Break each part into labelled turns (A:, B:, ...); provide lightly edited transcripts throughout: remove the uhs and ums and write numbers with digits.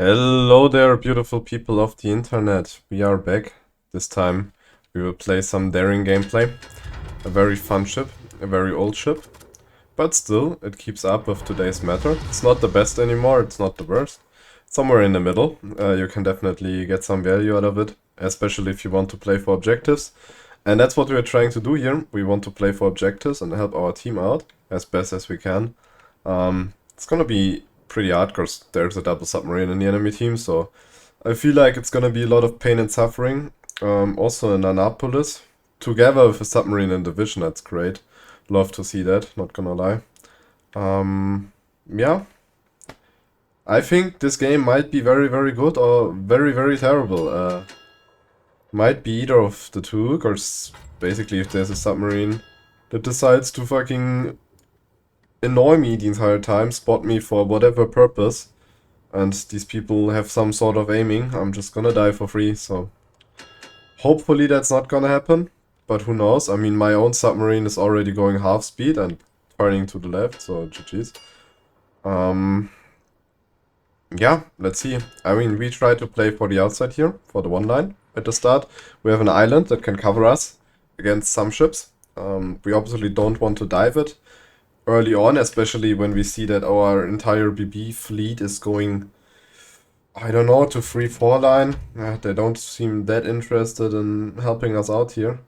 A: Hello there, beautiful people of the internet. We are back. This time we will play some daring gameplay. A very fun ship, a very old ship. But still, it keeps up with today's matter. It's not the best anymore, it's not the worst. Somewhere in the middle. You can definitely get some value out of it, especially if you want to play for objectives. And that's what we're trying to do here. We want to play for objectives and help our team out as best as we can. It's gonna be pretty hard because there's a double submarine in the enemy team, so I feel like it's gonna be a lot of pain and suffering. Also in Annapolis, together with a submarine in division, that's great. Love to see that, not gonna lie. Yeah. I think this game might be very, very good or very, very terrible. Might be either of the two, because basically if there's a submarine that decides to fucking annoy me the entire time, spot me for whatever purpose, and these people have some sort of aiming, I'm just gonna die for free, so hopefully that's not gonna happen, but who knows. I mean, my own submarine is already going half speed and turning to the left, so GG's. Yeah, let's see. I mean, we try to play for the outside here, for the one line at the start. We have an island that can cover us against some ships. We obviously don't want to dive it early on, especially when we see that our entire BB fleet is going, I don't know, to 3-4 line. They don't seem that interested in helping us out here.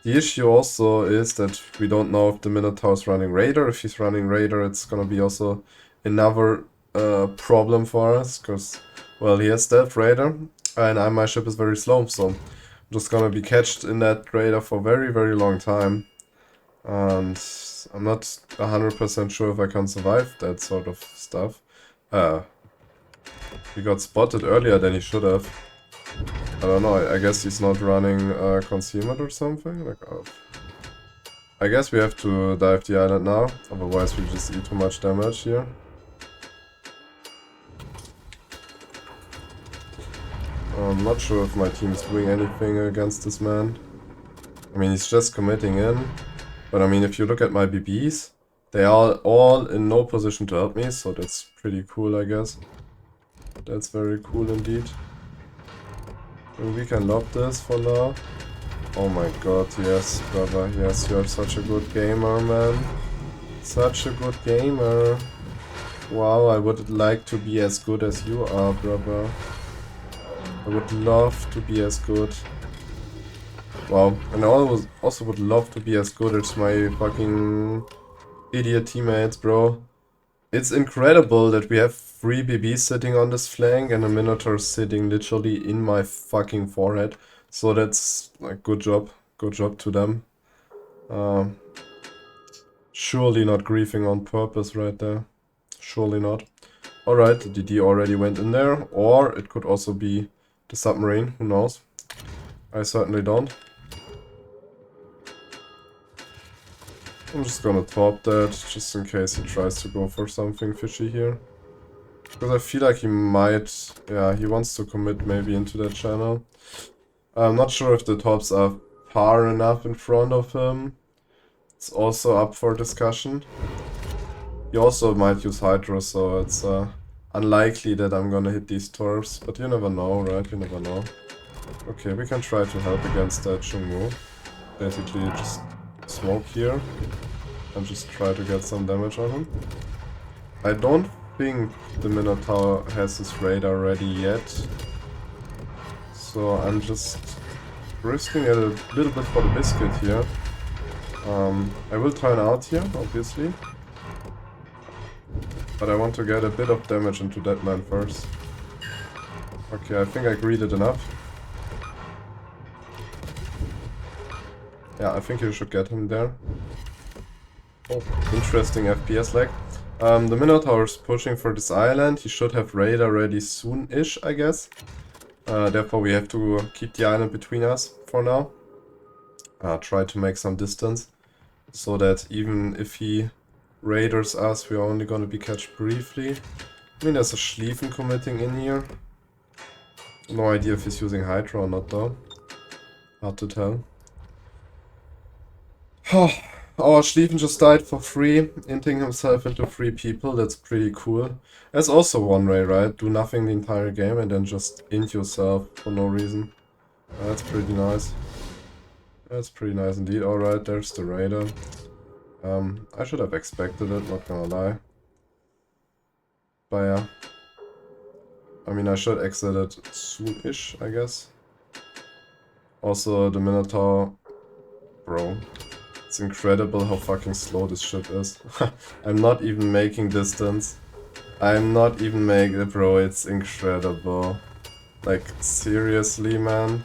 A: The issue also is that we don't know if the Minotaur is running Raider. If he's running Raider, it's gonna be also another problem for us, because, well, he has Stealth Raider, and my ship is very slow, so I'm just gonna be catched in that Raider for a very, very long time. And I'm not 100% sure if I can survive that sort of stuff. He got spotted earlier than he should have. I don't know, I guess he's not running concealment or something. Like, I guess we have to dive the island now, otherwise we just eat too much damage here. I'm not sure if my team is doing anything against this man. I mean, he's just committing in. But I mean, if you look at my BBs, they are all in no position to help me, so that's pretty cool, I guess. That's very cool indeed. And we can lob this for now. Oh my god, yes, brother. Yes, you're such a good gamer, man. Such a good gamer. Wow, I would like to be as good as you are, brother. I would love to be as good. Wow, and I also would love to be as good as my fucking idiot teammates, bro. It's incredible that we have 3 BBs sitting on this flank and a Minotaur sitting literally in my fucking forehead. So that's like, good job to them. Surely not griefing on purpose right there. Surely not. Alright, the DD already went in there, or it could also be the submarine, who knows. I certainly don't. I'm just gonna top that, just in case he tries to go for something fishy here. Because I feel like he might, yeah, he wants to commit maybe into that channel. I'm not sure if the tops are far enough in front of him. It's also up for discussion. He also might use Hydra, so it's unlikely that I'm gonna hit these torps, but you never know, right? You never know. Okay, we can try to help against that Chungmu. Basically just smoke here and just try to get some damage on him. I don't think the Minotaur has his radar ready yet, so I'm just risking it a little bit for the biscuit here. I will turn out here, obviously, but I want to get a bit of damage into that man first. Okay, I think I greeted enough. Yeah, I think you should get him there. Oh, interesting FPS lag. The Minotaur is pushing for this island. He should have radar ready soon-ish, I guess. Therefore we have to keep the island between us for now. Try to make some distance, so that even if he raiders us, we're only gonna be catched briefly. I mean, there's a Schlieffen committing in here. No idea if he's using Hydra or not though. Hard to tell. Our Schlieffen just died for free, inting himself into 3 people. That's pretty cool. That's also one way, right? Do nothing the entire game and then just int yourself for no reason. That's pretty nice. That's pretty nice indeed. Alright, there's the Raider. I should have expected it, not gonna lie. But yeah. I mean, I should exit it soon-ish, I guess. Also, the Minotaur... Bro. It's incredible how fucking slow this ship is. I'm not even making distance. I'm not even making it, bro. It's incredible. Like, seriously, man.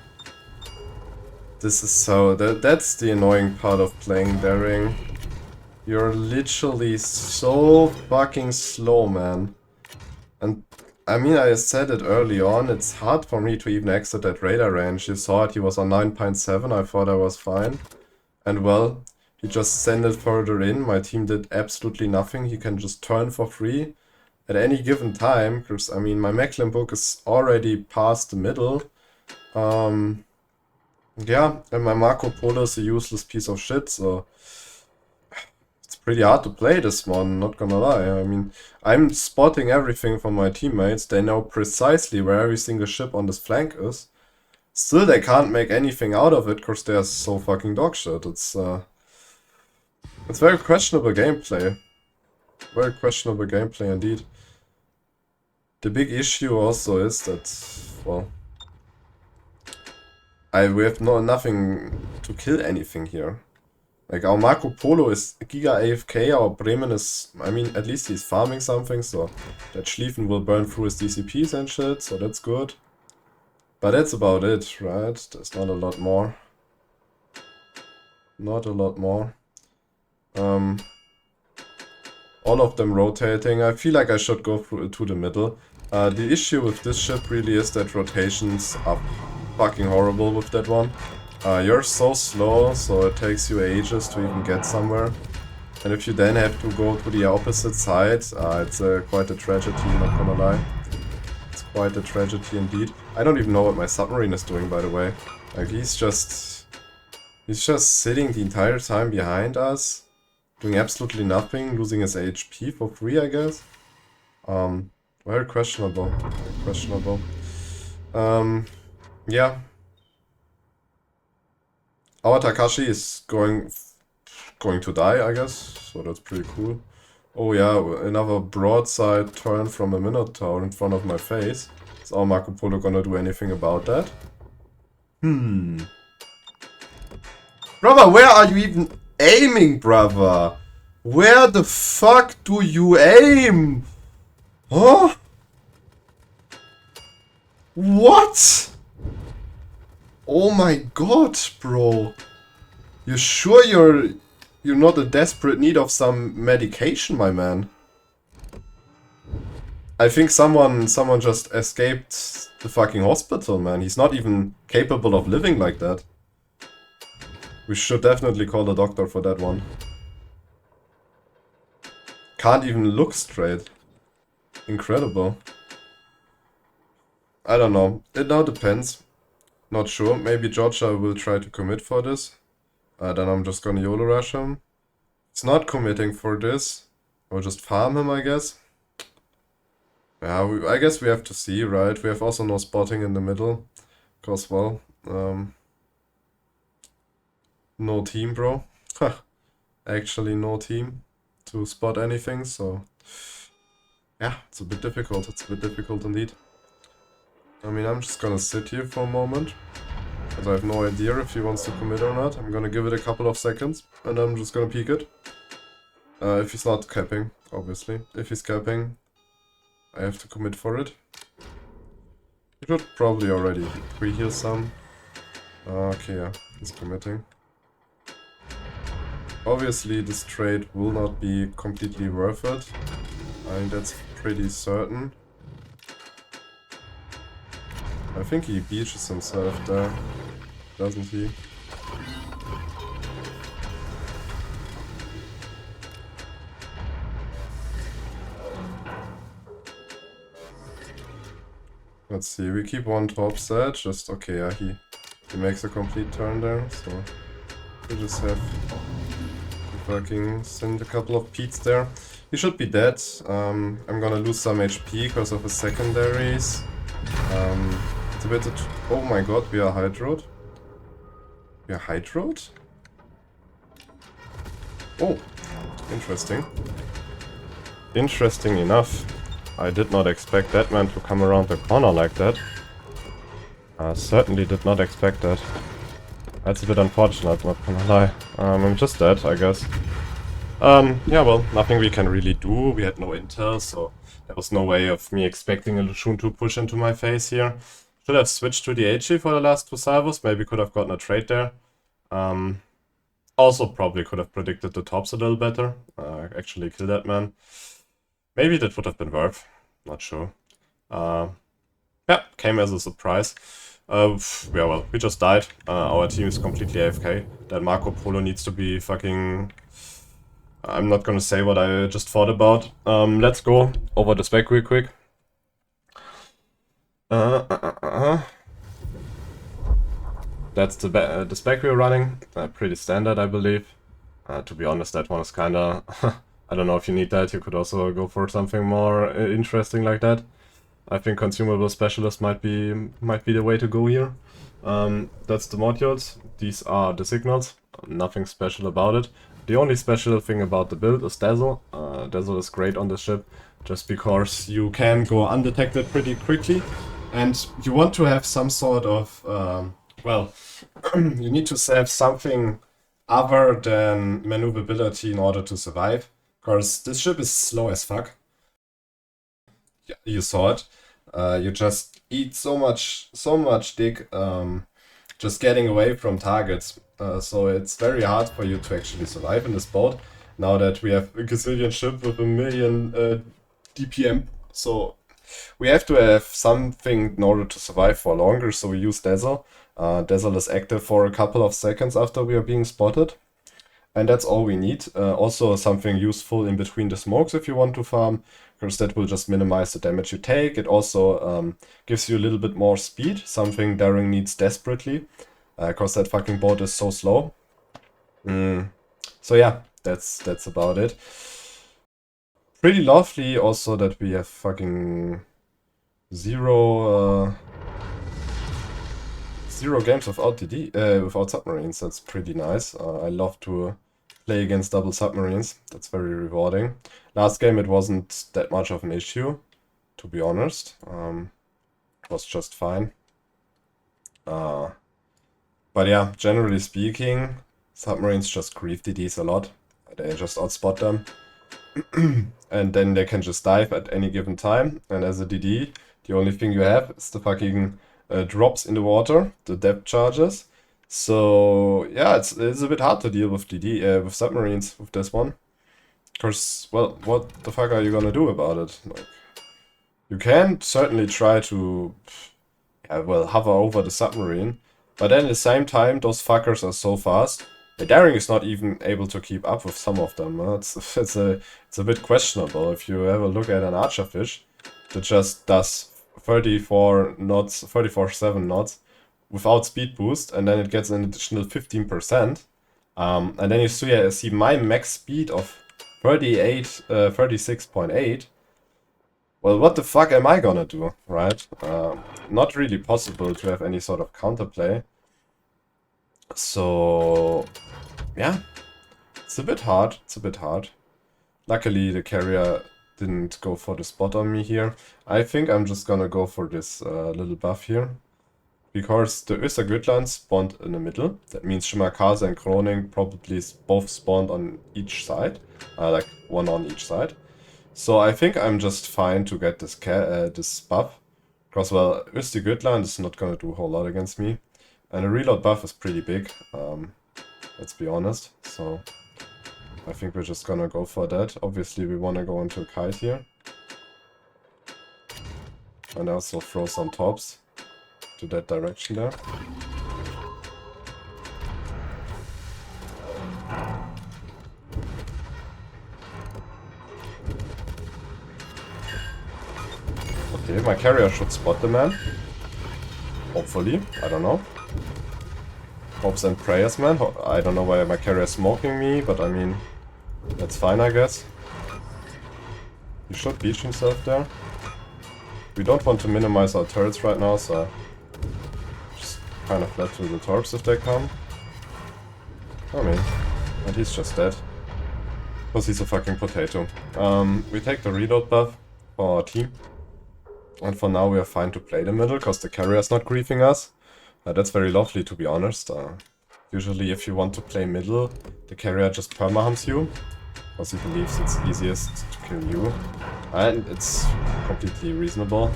A: This is so... That's the annoying part of playing Daring. You're literally so fucking slow, man. And I mean, I said it early on, it's hard for me to even exit that radar range. You saw it, he was on 9.7, I thought I was fine. And well, he just sent it further in, my team did absolutely nothing, he can just turn for free at any given time, because I mean, my Mecklenburg is already past the middle. Yeah, and my Marco Polo is a useless piece of shit, so... It's pretty hard to play this one, not gonna lie. I mean, I'm spotting everything from my teammates, they know precisely where every single ship on this flank is. Still, they can't make anything out of it, because they're so fucking dogshit. It's very questionable gameplay. Very questionable gameplay indeed. The big issue also is that, well... we have nothing to kill anything here. Like, our Marco Polo is Giga AFK, our Bremen is... I mean, at least he's farming something, so... That Schlieffen will burn through his DCPs and shit, so that's good. But that's about it, right? There's not a lot more. Not a lot more. All of them rotating. I feel like I should go through to the middle. The issue with this ship really is that rotations are fucking horrible with that one. You're so slow, so it takes you ages to even get somewhere. And if you then have to go to the opposite side, it's quite a tragedy, not gonna lie. It's quite a tragedy indeed. I don't even know what my submarine is doing, by the way. Like, he's just sitting the entire time behind us, doing absolutely nothing, losing his HP for free, I guess. Very questionable. Very questionable. Yeah. Our Takashi is going to die, I guess, so that's pretty cool. Oh yeah, another broadside turn from a Minotaur in front of my face. Is our Marco Polo gonna do anything about that? Brother, where are you even aiming, brother? Where the fuck do you aim? Huh? What? Oh my god, bro. You sure you're not in desperate need of some medication, my man? I think someone just escaped the fucking hospital, man. He's not even capable of living like that. We should definitely call a doctor for that one. Can't even look straight. Incredible. I don't know. It now depends. Not sure. Maybe Georgia will try to commit for this. Then I'm just gonna YOLO rush him. It's not committing for this. I'll just farm him, I guess. Yeah, I guess we have to see, right? We have also no spotting in the middle. Because, well, no team, bro. Actually, no team to spot anything, so... Yeah, it's a bit difficult. It's a bit difficult indeed. I mean, I'm just gonna sit here for a moment. Because I have no idea if he wants to commit or not. I'm gonna give it a couple of seconds. And I'm just gonna peek it. If he's not capping, obviously. If he's capping, I have to commit for it. He should probably already pre-heal some. Okay, yeah, he's committing. Obviously, this trade will not be completely worth it. I mean, that's pretty certain. I think he beaches himself there, doesn't he? Let's see, we keep one top set, just okay, yeah, he makes a complete turn there, so we just have fucking send a couple of Peats there. He should be dead. I'm gonna lose some HP because of his secondaries. It's a bit... Oh my god, we are hydroed. We are hydroed? Oh, interesting. Interesting enough. I did not expect that man to come around the corner like that. I certainly did not expect that. That's a bit unfortunate, not gonna lie. I'm just dead, I guess. Yeah, well, nothing we can really do. We had no intel, so there was no way of me expecting a Lushun to push into my face here. Should have switched to the HG for the last 2 salvos. Maybe could have gotten a trade there. Also probably could have predicted the tops a little better. Actually kill that man. Maybe that would have been worth. Not sure. Yeah, came as a surprise. Yeah, well, we just died. Our team is completely AFK. That Marco Polo needs to be fucking... I'm not gonna say what I just thought about. Let's go over the spec real quick. That's the spec we're running. Pretty standard, I believe. To be honest, that one is kinda... I don't know if you need that. You could also go for something more interesting like that. I think consumable specialist might be the way to go here. That's the modules. These are the signals. Nothing special about it. The only special thing about the build is Dazzle. Dazzle is great on the ship, just because you can go undetected pretty quickly, and you want to have some sort of well, you need to have something other than maneuverability in order to survive. Because this ship is slow as fuck. Yeah, you saw it. You just eat so much dick just getting away from targets. So it's very hard for you to actually survive in this boat. Now that we have a gazillion ship with 1 million DPM. So we have to have something in order to survive for longer. So we use Dazzle. Dazzle is active for a couple of seconds after we are being spotted. And that's all we need. Also something useful in between the smokes if you want to farm, because that will just minimize the damage you take. It also gives you a little bit more speed, something Daring needs desperately, because that fucking boat is so slow. So yeah, that's about it. Pretty lovely also that we have fucking zero games without without submarines. That's pretty nice. I love to play against double submarines. That's very rewarding. Last game it wasn't that much of an issue, to be honest. It was just fine. But yeah, generally speaking, submarines just grief DDs a lot. They just outspot them. And then they can just dive at any given time. And as a DD, the only thing you have is the fucking drops in the water, the depth charges. So yeah, it's a bit hard to deal with DD with submarines with this one, because well, what the fuck are you gonna do about it? Like, you can certainly try to well, hover over the submarine, but then at the same time those fuckers are so fast. The Daring is not even able to keep up with some of them. It's a bit questionable. If you have a look at an Archerfish that just does 34 knots, 34.7 knots without speed boost, and then it gets an additional 15%. And then you see my max speed of 36.8. Well, what the fuck am I gonna do, right? Not really possible to have any sort of counterplay. So yeah, it's a bit hard. Luckily the carrier didn't go for the spot on me here. I think I'm just gonna go for this little buff here, because the Öster Götland spawned in the middle. That means Shimakase and Kroning probably both spawned on each side, like one on each side. So I think I'm just fine to get this buff, because well, Öster Götland is not gonna do a whole lot against me, and the reload buff is pretty big. Let's be honest. So I think we're just gonna go for that. Obviously we wanna go into a kite here. And also throw some tops to that direction there. Okay, my carrier should spot the man. Hopefully, I don't know. Hopes and prayers, man. I don't know why my carrier is smoking me, but I mean, That's fine, I guess. He should beach himself there. We don't want to minimize our turrets right now, so just kind of let through the torps if they come. I mean, and he's just dead. Because he's a fucking potato. We take the reload buff for our team. And for now we are fine to play the middle, because the carrier's not griefing us. That's very lovely, to be honest. Usually if you want to play middle, the carrier just perma-humps you. Because he believes it's easiest to kill you. And it's completely reasonable.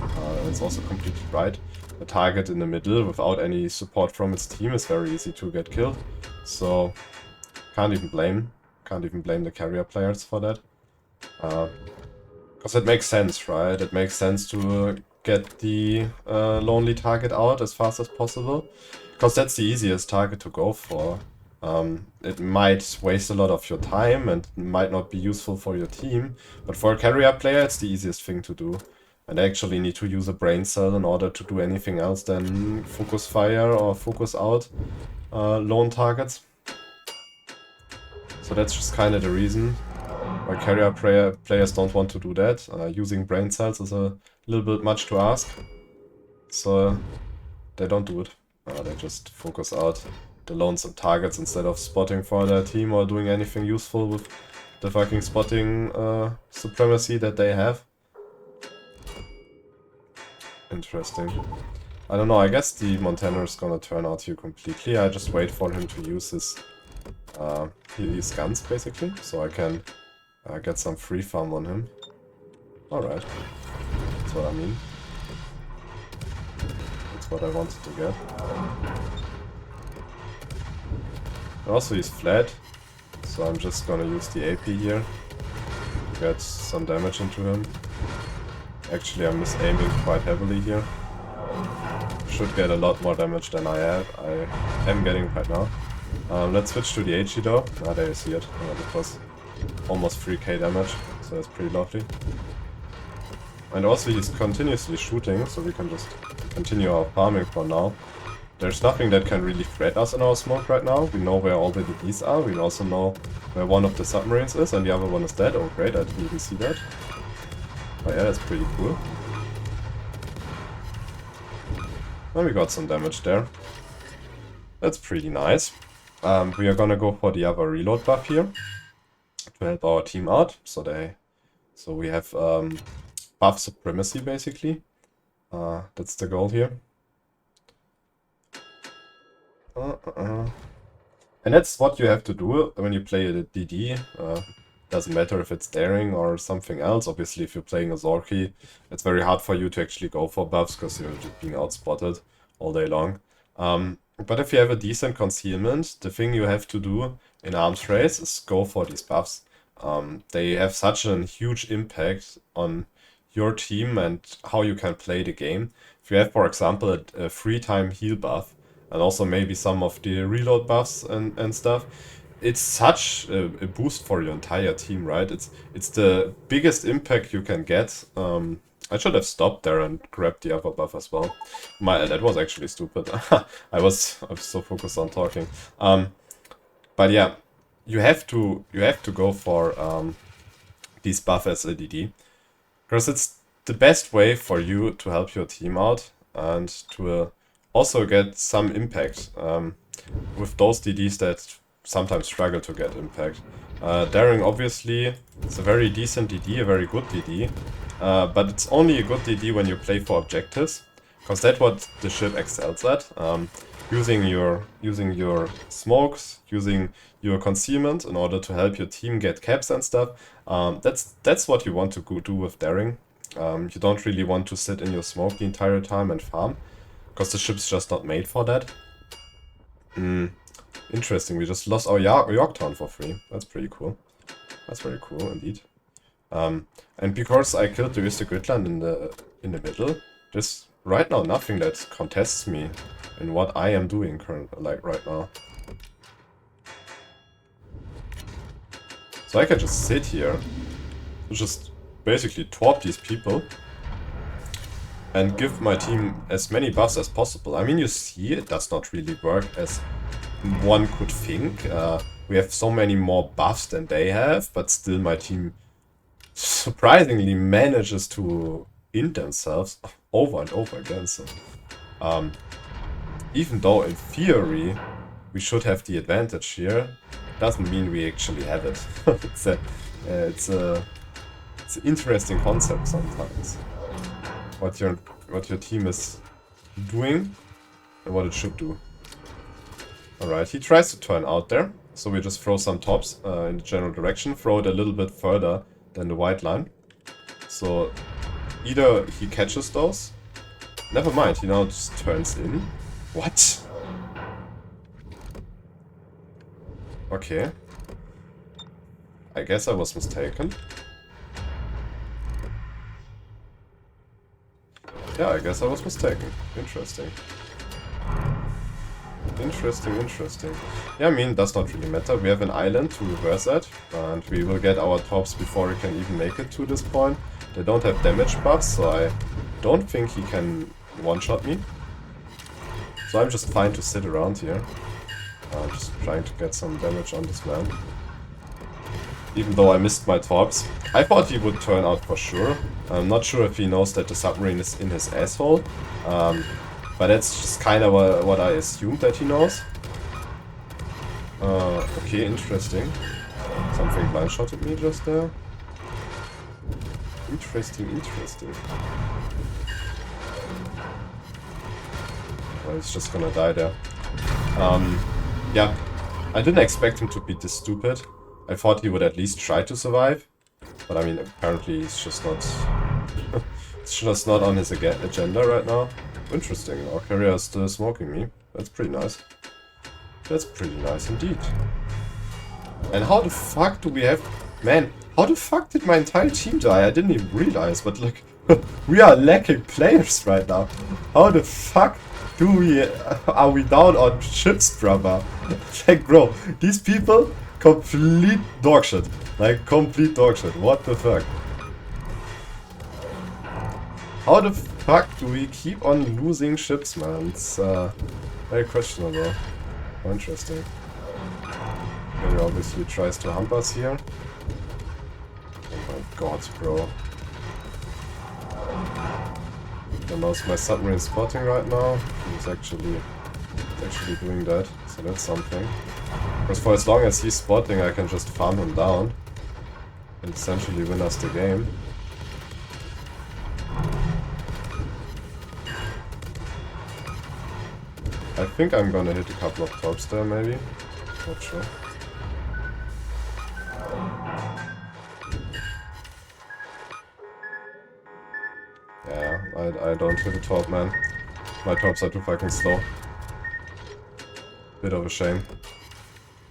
A: It's also completely right. The target in the middle, without any support from its team, is very easy to get killed. So, can't even blame the carrier players for that. Because it makes sense, right? It makes sense to get the lonely target out as fast as possible. Because that's the easiest target to go for. It might waste a lot of your time and might not be useful for your team. But for a carrier player, it's the easiest thing to do. And I actually need to use a brain cell in order to do anything else than focus fire or focus out lone targets. So that's just kind of the reason why carrier players don't want to do that. Using brain cells is a little bit much to ask. So they don't do it. They just focus out the lonesome targets instead of spotting for their team or doing anything useful with the fucking spotting supremacy that they have. Interesting. I don't know, I guess the Montana is gonna turn out here completely. I just wait for him to use his guns, basically, so I can get some free farm on him. Alright. That's what I mean. That's what I wanted to get. Also, he's flat, so I'm just gonna use the AP here to get some damage into him. Actually, I'm misaiming quite heavily here. Should get a lot more damage than I am getting right now. Let's switch to the HE though. Ah, there you see it. That was almost 3k damage, so that's pretty lovely. And also he's continuously shooting, so we can just continue our farming for now. There's nothing that can really threat us in our smoke right now. We know where all the DDs are, we also know where one of the submarines is and the other one is dead. Oh great, I didn't even see that. But yeah, that's pretty cool. And we got some damage there. That's pretty nice. We are gonna go for the other reload buff here to help our team out. So we have buff supremacy basically. That's the goal here. And that's what you have to do when you play a DD. Doesn't matter if it's daring or something else. Obviously, if you're playing a Zorki, it's very hard for you to actually go for buffs because you're just being outspotted all day long. But if you have a decent concealment, the thing you have to do in arms race is go for these buffs. They have such a huge impact on your team and how you can play the game. If you have, for example, a free time heal buff, and also maybe some of the reload buffs and stuff, it's such a boost for your entire team, right? It's the biggest impact you can get. I should have stopped there and grabbed the other buff as well. That was actually stupid. I was so focused on talking. But yeah, you have to go for these buffs as a DD, because it's the best way for you to help your team out and to also get some impact with those DDs that sometimes struggle to get impact. Daring obviously is a very decent DD, a very good DD, but it's only a good DD when you play for objectives, because that's what the ship excels at. Using your smokes, using your concealment in order to help your team get caps and stuff. That's what you want to do with daring. You don't really want to sit in your smoke the entire time and farm, because the ship's just not made for that. Interesting, we just lost our Yorktown for free. That's pretty cool. That's very cool indeed. And because I killed the Öster Gotland in the middle, there's right now nothing that contests me in what I am doing right now. So I can just sit here, just basically torp these people, and give my team as many buffs as possible. I mean, you see, it does not really work as one could think. we have so many more buffs than they have, but still my team surprisingly manages to int themselves over and over again. So, even though in theory we should have the advantage here, doesn't mean we actually have it. it's an interesting concept sometimes. What your team is doing and what it should do. Alright, he tries to turn out there, so we just throw some tops in the general direction, throw it a little bit further than the white line. So either he catches those. Never mind, he now just turns in. What? Okay. I guess I was mistaken. Yeah, I guess I was mistaken. Interesting. Interesting. Yeah, I mean, does not really matter. We have an island to reverse that, and we will get our tops before we can even make it to this point. They don't have damage buffs, so I don't think he can one-shot me. So I'm just fine to sit around here. Just trying to get some damage on this man. Even though I missed my tops. I thought he would turn out for sure. I'm not sure if he knows that the submarine is in his asshole. But that's just kind of what I assumed that he knows. Okay, interesting. Something blind-shotted me just there. Interesting. Well, he's just gonna die there. Yeah, I didn't expect him to be this stupid. I thought he would at least try to survive. But I mean, apparently he's just not... it's just not on his agenda right now. Interesting, our carrier is still smoking me. That's pretty nice. That's pretty nice indeed. And how the fuck do we have... Man, how the fuck did my entire team die? I didn't even realize, but look, we are lacking players right now. How the fuck are we down on ships, brother? Like, bro, these people, complete dogshit. Like, complete dogshit. What the fuck? How the fuck do we keep on losing ships, man? It's very questionable. Oh, interesting. He obviously tries to hump us here. Oh my god, bro. Don't know if my submarine spotting right now. He's actually doing that, so that's something. Because for as long as he's spotting, I can just farm him down and essentially win us the game. I think I'm gonna hit a couple of tops there, maybe. Not sure. Yeah, I don't hit a top, man. My tops are too fucking slow. Bit of a shame.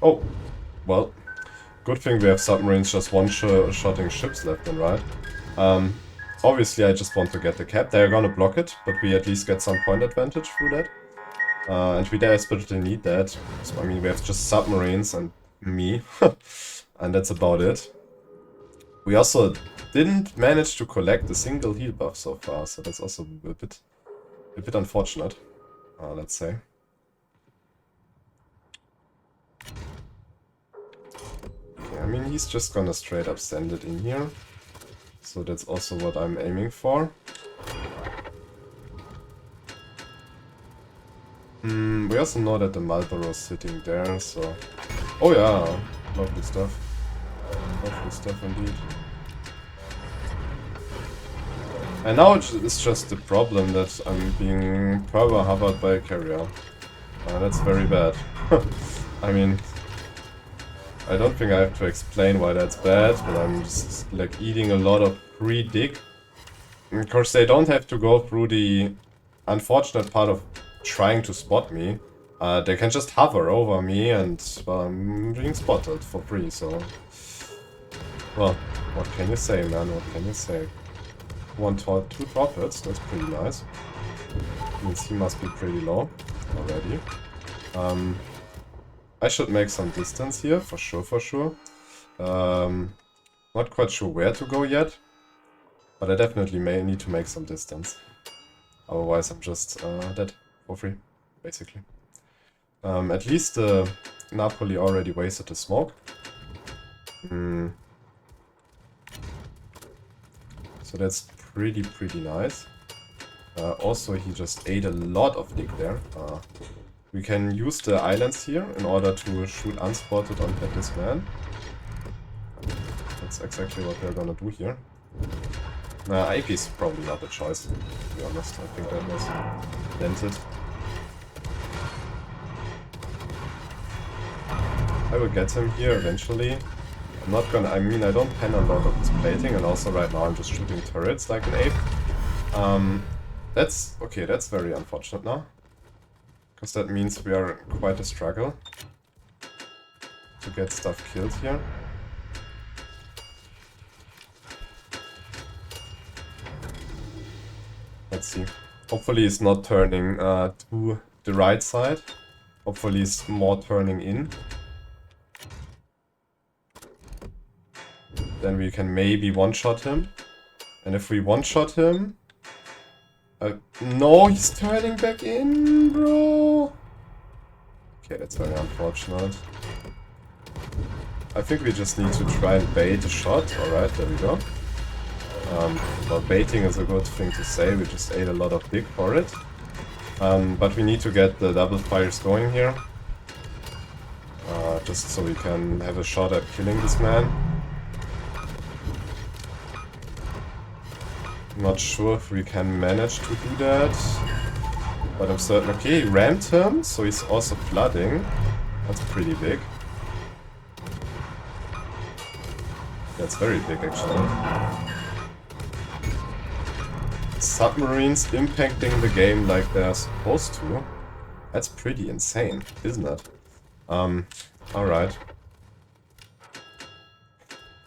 A: Oh, well. Good thing we have submarines just one-shotting ships left and right. Obviously I just want to get the cap. They're gonna block it, but we at least get some point advantage through that. And we desperately need that. So, I mean, we have just submarines and me. And that's about it. We also didn't manage to collect a single heal buff so far, so that's also a bit unfortunate, let's say. Okay, I mean, he's just gonna straight up send it in here. So that's also what I'm aiming for. We also know that the Marlborough is sitting there, so... Oh yeah, lovely stuff. Lovely stuff indeed. And now it's just the problem that I'm being hovered by a carrier. That's very bad. I mean... I don't think I have to explain why that's bad, but I'm just like eating a lot of free dig. Of course, they don't have to go through the unfortunate part of trying to spot me. They can just hover over me and I'm being spotted for free, so... Well, what can you say, man? What can you say? Two profits, that's pretty nice. Means he must be pretty low already. I should make some distance here, for sure. Not quite sure where to go yet, but I definitely may need to make some distance. Otherwise I'm just dead for free, basically. At least Napoli already wasted the smoke. So that's pretty nice. Also, he just ate a lot of nick there. We can use the islands here in order to shoot unspotted at this man. That's exactly what we're gonna do here. AP is probably not a choice, to be honest. I think that was dented. I will get him here eventually. I'm not gonna, I mean, I don't pen a lot of this plating, and also right now I'm just shooting turrets like an ape. That's, okay, that's very unfortunate now. Because that means we are in quite a struggle to get stuff killed here. Let's see. Hopefully he's not turning to the right side. Hopefully he's more turning in. Then we can maybe one-shot him. And if we one-shot him... no, he's turning back in, bro! Okay, that's very unfortunate. I think we just need to try and bait a shot. Alright, there we go. Well, baiting is a good thing to say, we just ate a lot of big for it. But we need to get the double fires going here. Just so we can have a shot at killing this man. Not sure if we can manage to do that. But I'm certain... Okay, he rammed him, so he's also flooding. That's pretty big. That's very big, actually. Submarines impacting the game like they're supposed to. That's pretty insane, isn't it? Alright.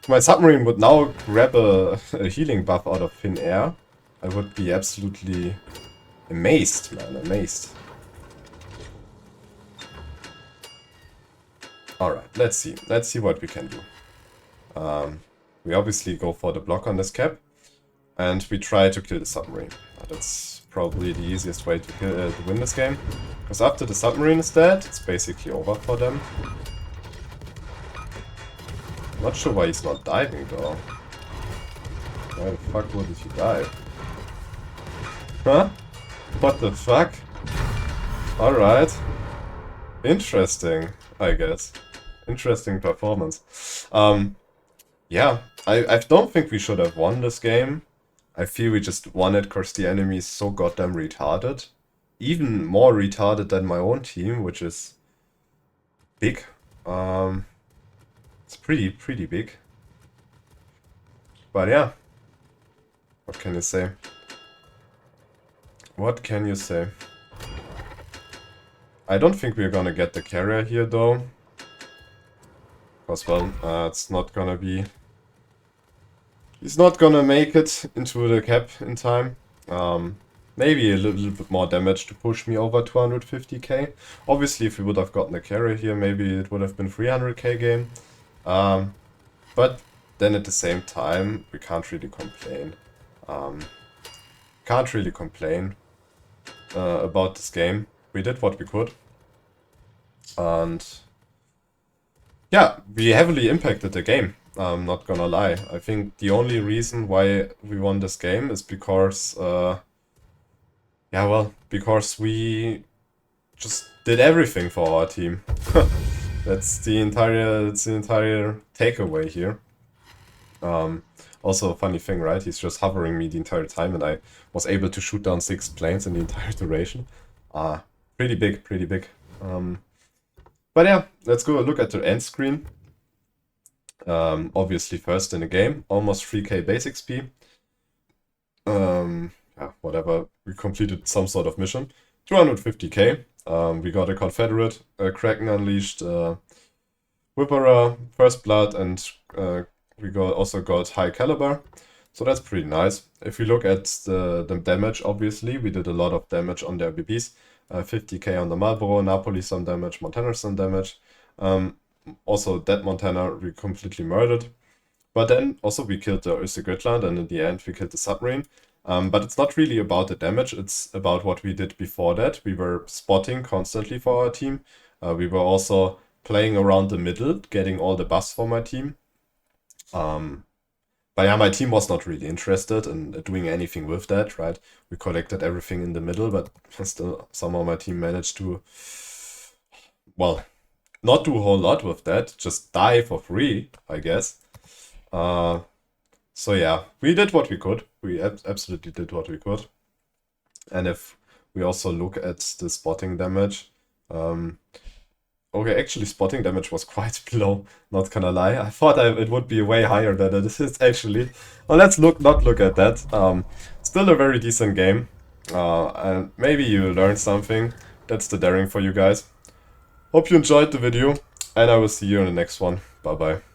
A: If my submarine would now grab a healing buff out of thin air, I would be absolutely amazed, man, amazed. Alright, let's see what we can do. We obviously go for the block on this cap. And we try to kill the submarine. That's probably the easiest way to win this game. Because after the submarine is dead, it's basically over for them. Not sure why he's not diving though. Why the fuck wouldn't he dive? Huh? What the fuck? Alright. Interesting, I guess. Interesting performance. Yeah, I don't think we should have won this game. I feel we just won it because the enemy is so goddamn retarded. Even more retarded than my own team, which is big. It's pretty big. But yeah. What can you say? What can you say? I don't think we're gonna get the carrier here though. Because, well, it's not gonna be... He's not gonna make it into the cap in time. Maybe a little bit more damage to push me over 250k. Obviously, if we would have gotten a carry here, maybe it would have been 300k game. But then at the same time, we can't really complain. About this game. We did what we could. And yeah, we heavily impacted the game. I'm not gonna lie. I think the only reason why we won this game is because, yeah, well, because we just did everything for our team. That's the entire takeaway here. Also a funny thing, right? He's just hovering me the entire time, and I was able to shoot down 6 planes in the entire duration. Pretty big. But yeah, let's go look at the end screen. Obviously first in the game, almost 3k base XP. Yeah, whatever, we completed some sort of mission. 250k. We got a Confederate, Kraken Unleashed, Whipperer, First Blood, and we also got High Caliber. So that's pretty nice. If we look at the damage, obviously, we did a lot of damage on their BBs. 50k on the Marlboro, Napoli some damage, Montana some damage. Also, that Montana we completely murdered. But then also we killed the Östergötland, and in the end we killed the submarine. But it's not really about the damage, it's about what we did before that. We were spotting constantly for our team. We were also playing around the middle, getting all the buffs for my team. But yeah, my team was not really interested in doing anything with that, right? We collected everything in the middle, but still somehow my team managed to, well, not do a whole lot with that, just die for free, I guess. So yeah, we did what we could. We absolutely did what we could. And if we also look at the spotting damage, okay, actually spotting damage was quite low, not gonna lie. I thought it would be way higher than it is actually. Well, let's not look at that. Still a very decent game. And maybe you learned something. That's the daring for you guys. Hope you enjoyed the video, and I will see you in the next one. Bye bye.